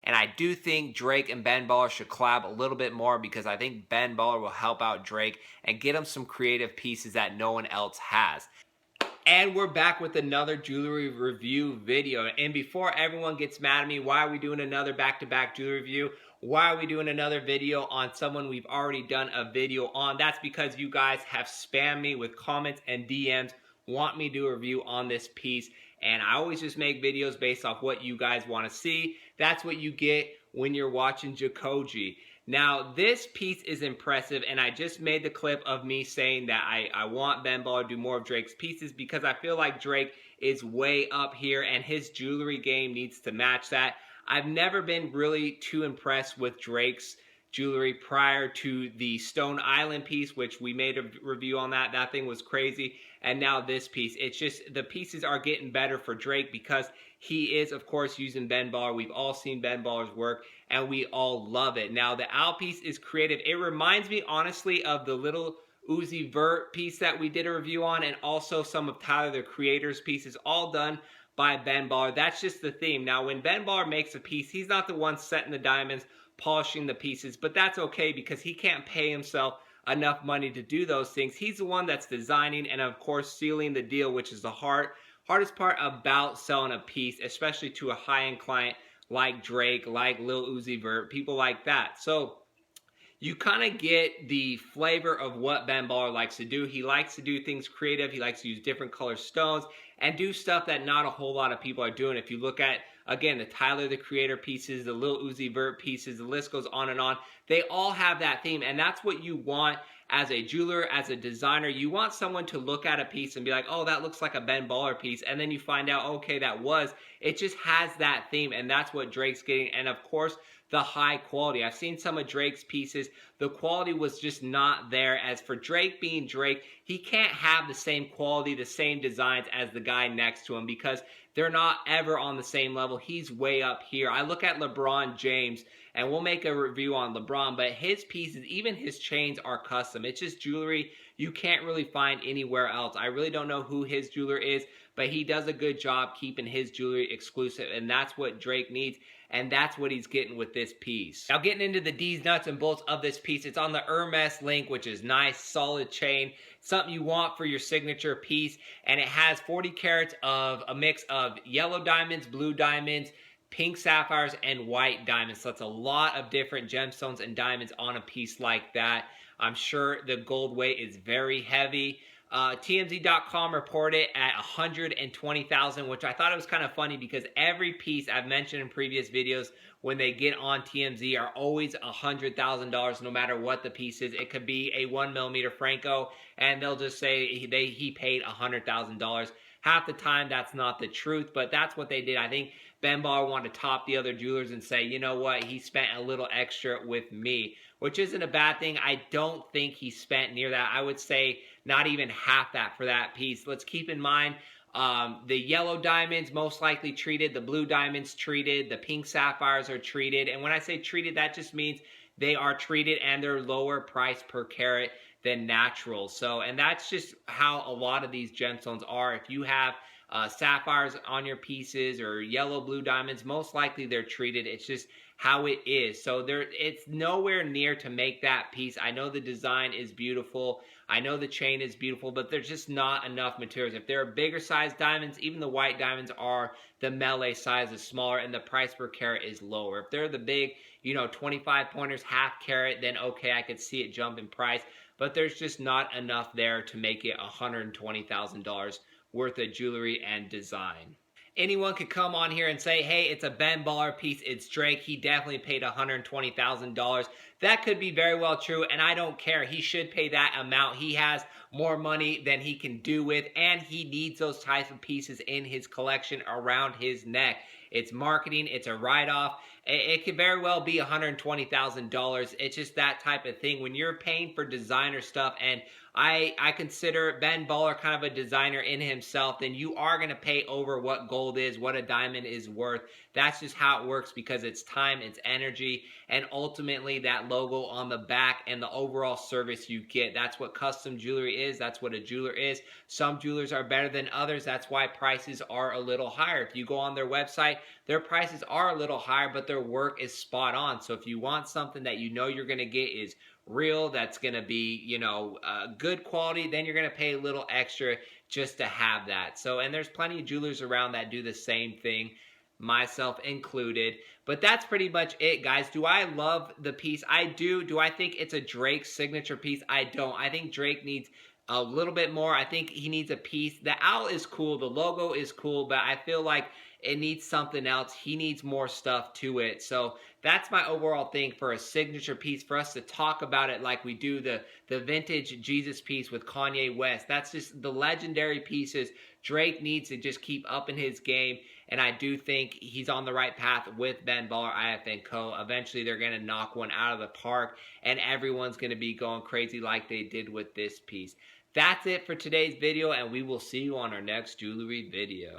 And I do think Drake and Ben Baller should collab a little bit more because I think Ben Baller will help out Drake and get him some creative pieces that no one else has. And we're back with another jewelry review video. And before everyone gets mad at me, why are we doing another back-to-back jewelry review? Why are we doing another video on someone we've already done a video on? That's because you guys have spammed me with comments and DMs, want me to do a review on this piece. And I always just make videos based off what you guys want to see. That's what you get when you're watching JACOJE. Now, this piece is impressive, and I just made the clip of me saying that I want Ben Baller to do more of Drake's pieces because I feel like Drake is way up here, and his jewelry game needs to match that. I've never been really too impressed with Drake's jewelry prior to the Stone Island piece, which we made a review on that. That thing was crazy. And now this piece. It's just the pieces are getting better for Drake because he is, of course, using Ben Baller. We've all seen Ben Baller's work, and we all love it. Now, the owl piece is creative. It reminds me, honestly, of the little Uzi Vert piece that we did a review on, and also some of Tyler, the Creator's pieces, all done by Ben Baller. That's just the theme. Now, when Ben Baller makes a piece, he's not the one setting the diamonds, polishing the pieces, but that's okay because he can't pay himself enough money to do those things. He's the one that's designing and, of course, sealing the deal, which is the hardest part about selling a piece, especially to a high-end client like Drake, like Lil Uzi Vert, people like that. So you kind of get the flavor of what Ben Baller likes to do. He likes to do things creative. He likes to use different color stones and do stuff that not a whole lot of people are doing. If you look at, again, the Tyler, the Creator pieces, the Lil Uzi Vert pieces, the list goes on and on. They all have that theme, and that's what you want as a jeweler, as a designer. You want someone to look at a piece and be like, oh, that looks like a Ben Baller piece, and then you find out, okay, that was. It just has that theme, and that's what Drake's getting, and of course, the high quality. I've seen some of Drake's pieces. The quality was just not there. As for Drake being Drake, he can't have the same quality, the same designs as the guy next to him because they're not ever on the same level. He's way up here. I look at LeBron James, and we'll make a review on LeBron, but his pieces, even his chains, are custom. It's just jewelry you can't really find anywhere else. I really don't know who his jeweler is, but he does a good job keeping his jewelry exclusive, and that's what Drake needs. And that's what he's getting with this piece. Now, getting into the D's, nuts, and bolts of this piece, it's on the Hermes link, which is nice, solid chain, something you want for your signature piece. And it has 40 carats of a mix of yellow diamonds, blue diamonds, pink sapphires, and white diamonds. So that's a lot of different gemstones and diamonds on a piece like that. I'm sure the gold weight is very heavy. TMZ.com reported at $120,000, which I thought it was kind of funny because every piece I've mentioned in previous videos, when they get on TMZ, are always $100,000 no matter what the piece is. It could be a 1mm Franco, and they'll just say he paid $100,000. Half the time, that's not the truth, but that's what they did. I think Ben Baller wanted to top the other jewelers and say, you know what, he spent a little extra with me, which isn't a bad thing. I don't think he spent near that. I would say not even half that for that piece. Let's keep in mind, the yellow diamonds most likely treated, the blue diamonds treated, the pink sapphires are treated. And when I say treated, that just means they are treated and they're lower price per carat than natural. So, and that's just how a lot of these gemstones are. If you have sapphires on your pieces or yellow, blue diamonds, most likely they're treated. It's just how it is. So it's nowhere near to make that piece. I know the design is beautiful. I know the chain is beautiful, but there's just not enough materials. If there are bigger size diamonds, even the white diamonds are the melee size is smaller and the price per carat is lower. If they're the big, 25 pointers, half carat, then okay, I could see it jump in price. But there's just not enough there to make it $120,000 worth of jewelry and design. Anyone could come on here and say, hey, it's a Ben Baller piece, it's Drake, he definitely paid $120,000. That could be very well true, and I don't care. He should pay that amount. He has more money than he can do with, and he needs those types of pieces in his collection around his neck. It's marketing, it's a write-off. It could very well be $120,000. It's just that type of thing. When you're paying for designer stuff, and I consider Ben Baller kind of a designer in himself, then you are going to pay over what gold is, what a diamond is worth. That's just how it works because it's time, it's energy, and ultimately that logo on the back and the overall service you get. That's what custom jewelry is. That's what a jeweler is. Some jewelers are better than others. That's why prices are a little higher. If you go on their website, their prices are a little higher, but their work is spot on. So if you want something that you know you're going to get is real, that's going to be, you know, good quality, then you're going to pay a little extra just to have that. So, and there's plenty of jewelers around that do the same thing, myself included. But that's pretty much it, guys. Do I love the piece? I do. Do I think it's a Drake signature piece? I don't. I think Drake needs a little bit more. I think he needs a piece. The owl is cool. The logo is cool, but I feel like it needs something else. He needs more stuff to it. So that's my overall thing for a signature piece, for us to talk about it like we do the vintage Jesus piece with Kanye West. That's just the legendary pieces. Drake needs to just keep upping his game, and I do think he's on the right path with Ben Baller, IF & Co. Eventually, they're going to knock one out of the park, and everyone's going to be going crazy like they did with this piece. That's it for today's video, and we will see you on our next jewelry video.